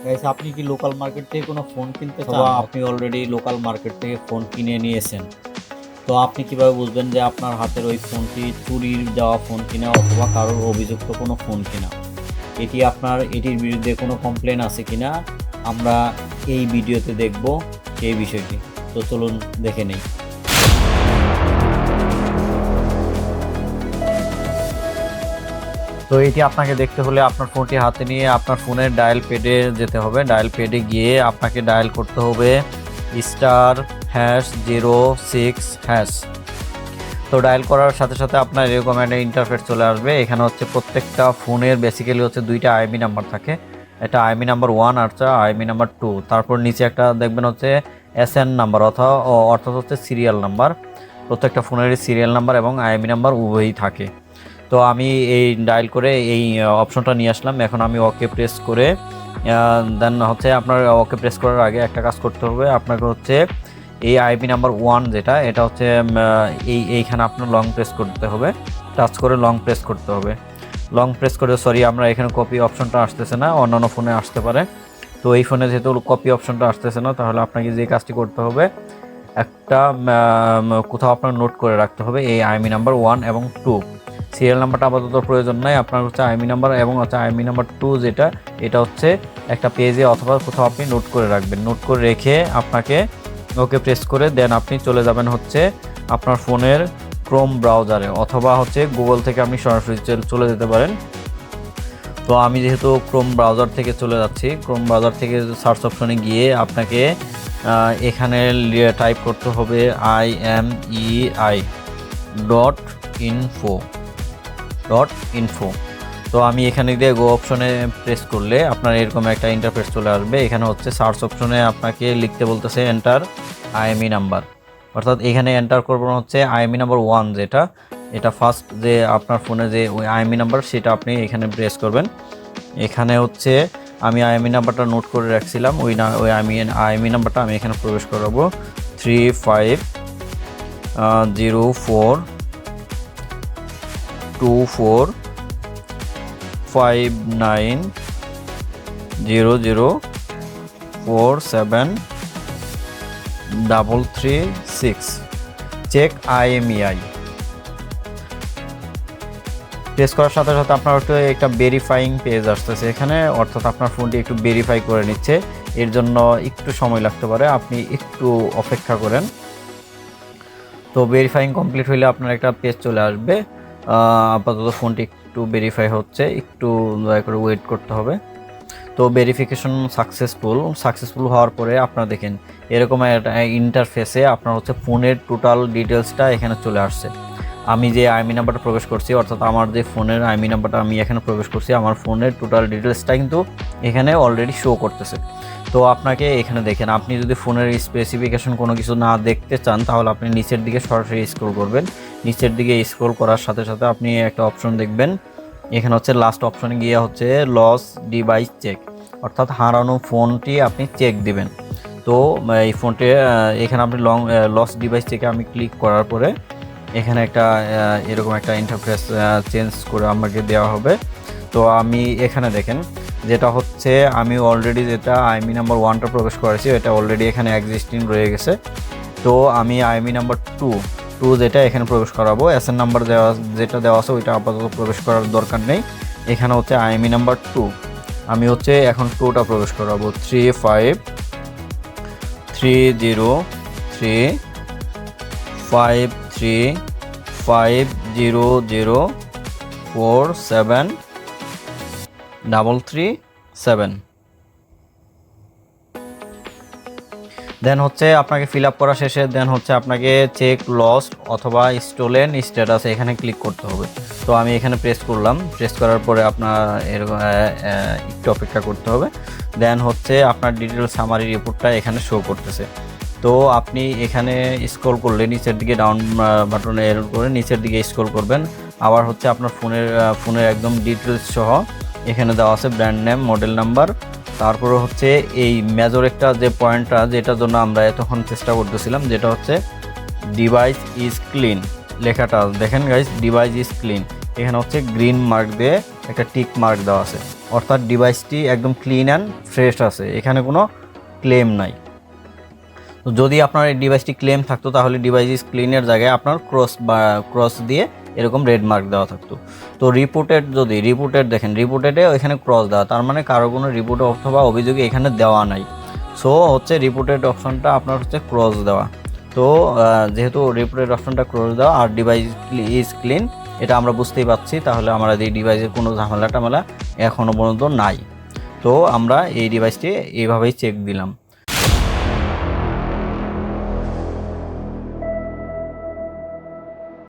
Guys, আপনি কি local market থেকে কোনো ফোন কিনতে চান, বা আপনি অলরেডি লোকাল মার্কেট থেকে ফোন কিনে নিয়েছেন? তো আপনি কিভাবে বুঝবেন যে আপনার হাতের ওই ফোনটি চুরির যাওয়া ফোন কিনা অথবা কারোর অভিযুক্ত কোনো ফোন কিনা? এটির বিরুদ্ধে কোনো কমপ্লেন আছে কিনা আমরা এই ভিডিওতে দেখব এই বিষয়টি। তো চলুন দেখে নেই। তো এটি আপনাকে দেখতে হলে আপনার ফোনটি হাতে নিয়ে আপনার ফোনের ডায়াল পেডে যেতে হবে। ডায়াল পেডে গিয়ে আপনাকে ডায়াল করতে হবে *#06#। তো ডায়াল করার সাথে সাথে আপনার এরকম একটা ইন্টারফেস চলে আসবে। এখানে হচ্ছে প্রত্যেকটা ফোনের বেসিক্যালি হচ্ছে দুইটা আইএমই নাম্বার থাকে। এটা আইএমই নাম্বার 1 আর আইএমই নাম্বার 2। তারপর নিচে একটা দেখবেন হচ্ছে এসএন নাম্বার অর্থাৎ হচ্ছে সিরিয়াল নাম্বার। প্রত্যেকটা ফোনেরই সিরিয়াল নাম্বার এবং আইএমই নাম্বার উভয়ই থাকে। তো আমি এই ডায়াল করে এই অপশনটা নিয়ে আসলাম। এখন আমি ওকে প্রেস করে দেন হচ্ছে আপনার ওকে প্রেস করার আগে একটা কাজ করতে হবে। আপনাকে হচ্ছে এই আইপি নাম্বার 1 যেটা, এটা হচ্ছে এইখানে আপনার লং প্রেস করতে হবে, টাচ করে লং প্রেস করতে হবে। লং প্রেস করে আমরা এখানে কপি অপশনটা আসতেছে না, অন্যান্য ফোনে আসতে পারে। তো এই ফোনে যেহেতু কপি অপশনটা আসতেছে না, তাহলে আপনাকে যে কাজটি করতে হবে, একটা কোথাও আপনার নোট করে রাখতে হবে এই আইএমই নাম্বার 1 এবং 2। সিরিয়াল নাম্বারটা আপাতত প্রয়োজন নাই, আপনার হচ্ছে আইএমই নাম্বার এবং হচ্ছে আইএমই নাম্বার 2 যেটা, এটা হচ্ছে একটা পেজে অথবা কোথাও আপনি নোট করে রাখবেন। নোট করে রেখে আপনাকে ওকে প্রেস করে দেন আপনি চলে যাবেন হচ্ছে আপনার ফোনের ক্রোম ব্রাউজারে, অথবা হচ্ছে গুগল থেকে আপনি সরাসরি চলে যেতে পারেন। তো আমি যেহেতু ক্রোম ব্রাউজার থেকে চলে যাচ্ছি, ক্রোম ব্রাউজার থেকে সার্চ অপশনে গিয়ে আপনাকে এখানে টাইপ করতে হবে imei.info. তো আমি এখানে দিয়ে গো অপশনে প্রেস করলে আপনার এরকম একটা ইন্টারফেস চলে আসবে। এখানে হচ্ছে সার্চ অপশনে আপনাকে লিখতে বলতেছে এন্টার আইএমই নাম্বার, অর্থাৎ এখানে এন্টার করবেন হচ্ছে আইএমই নাম্বার 1 যেটা, এটা ফার্স্ট যে আপনার ফোনে যে ওই আইএমই নাম্বার সেটা আপনি এখানে প্রেস করবেন। এখানে হচ্ছে আমি আইএমই নাম্বারটা নোট করে রাখছিলাম, ওই আইএমই নাম্বারটা আমি এখানে প্রবেশ করাবো 35024590047336 চেক আইএমইআই। প্রেস করার সাথে সাথে আপনার একটা ভেরিফাইং পেজ আসতেছে এখানে, অর্থাৎ আপনার ফোনটি একটু ভেরিফাই করে নিচ্ছে। এর জন্য একটু সময় লাগতে পারে, আপনি একটু অপেক্ষা করেন। তো ভেরিফাইং কমপ্লিট হলে আপনার একটা পেজ চলে আসবে। আপাতত ফোনটি একটু ভেরিফাই হচ্ছে, একটু দয়া করে ওয়েট করতে হবে। তো ভেরিফিকেশন সাকসেসফুল হওয়ার পরে আপনারা দেখেন এরকম একটা ইন্টারফেসে আপনার হচ্ছে ফোনের টোটাল ডিটেলসটা এখানে চলে আসছে। আমি যে আইএমই নাম্বারটা প্রবেশ করছি, অর্থাৎ আমার যে ফোনের আইএমই নাম্বারটা আমি এখানে প্রবেশ করছি, আমার ফোনের টোটাল ডিটেলসটা কিন্তু এখানে অলরেডি শো করতেছে। তো আপনাকে এখানে দেখেন, আপনি যদি ফোনের স্পেসিফিকেশন কোনো কিছু না দেখতে চান, তাহলে আপনি নিচের দিকে সরাসরি স্ক্রল করবেন। নিচের দিকে স্ক্রল করার সাথে সাথে আপনি একটা অপশন দেখবেন, এখানে হচ্ছে লাস্ট অপশনে গিয়ে হচ্ছে লস ডিভাইস চেক, অর্থাৎ হারানো ফোনটি আপনি চেক দিবেন। তো এই ফোনটি এখানে আপনি লস ডিভাইস চেকে আমি ক্লিক করার পরে এখানে একটা এরকম একটা ইন্টারফেস চেঞ্জ করে আমাকে দেওয়া হবে। তো আমি এখানে দেখেন যেটা হচ্ছে আমি অলরেডি যেটা আইএমই নাম্বার 1টা প্রবেশ করেছি, এটা অলরেডি এখানে এক্সিস্টিং রয়ে গেছে। তো আমি আইএমই নাম্বার 2 যেটা এখানে প্রবেশ করাবো, এসএন নাম্বার যেটা দেওয়া আছে ওইটা আপাতত প্রবেশ করার দরকার নেই। এখানে হচ্ছে আইএমই নাম্বার 2, আমি হচ্ছে এখন 2টা প্রবেশ করাবো 35303500473337। দেন হচ্ছে আপনাকে ফিল আপ করা শেষে দেন হচ্ছে আপনাকে চেক লস্ট অথবা স্টোলেন স্ট্যাটাস এখানে ক্লিক করতে হবে। তো আমি এখানে প্রেস করলাম, প্রেস করার পরে আপনার এরকম একটু অপেক্ষা করতে হবে। দেন হচ্ছে আপনার ডিটেল সামারি রিপোর্টটা এখানে শো করতেছে। তো আপনি এখানে স্ক্রল করলে নিচের দিকে ডাউন বাটনে এর করে নিচের দিকে স্ক্রল করবেন। আবার হচ্ছে আপনার ফোনের একদম ডিটেলস সহ এখানে দেওয়া আছে ব্র্যান্ড নেম, মডেল নাম্বার, তারপরে হচ্ছে এই মেজর একটা যে পয়েন্টটা যেটার জন্য আমরা এতক্ষণ চেষ্টা করতেছিলাম, যেটা হচ্ছে ডিভাইস ইজ ক্লিন লেখাটা দেখেন গাইস, ডিভাইস ইজ ক্লিন। এখানে হচ্ছে গ্রিন মার্ক দিয়ে একটা টিক মার্ক দেওয়া আছে। অর্থাৎ ডিভাইসটি একদম ক্লিন অ্যান্ড ফ্রেশ আছে, এখানে কোনো ক্লেম নাই। তো যদি আপনার এই ডিভাইসটি ক্লেম থাকতো তাহলে ডিভাইস ইজ ক্লিনের জায়গায় আপনার ক্রস দিয়ে এরকম রেড মার্ক দেওয়া থাকতো। তো রিপোর্টেড দেখেন, রিপোর্টেডে এখানে ক্রস দেওয়া, তার মানে কারো কোনো রিপোর্ট অথবা অভিযোগে এখানে দেওয়া নাই। সো হচ্ছে রিপোর্টেড অপশনটা আপনার হচ্ছে ক্রস দেওয়া। তো যেহেতু রিপোর্টেড অপশনটা ক্রস দেওয়া আর ডিভাইস ইজ ক্লিন, এটা আমরা বুঝতেই পারছি, তাহলে আমরা এই ডিভাইসের কোনো ঝামেলা টামেলা এখনও পর্যন্ত নাই। তো আমরা এই ডিভাইসটি এইভাবেই চেক দিলাম।